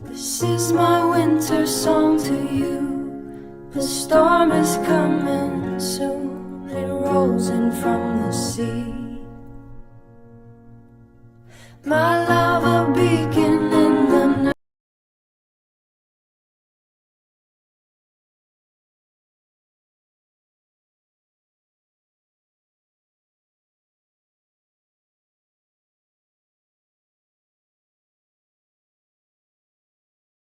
This is my winter song to you. The storm is coming soon. It rolls in from the sea. My love, a beacon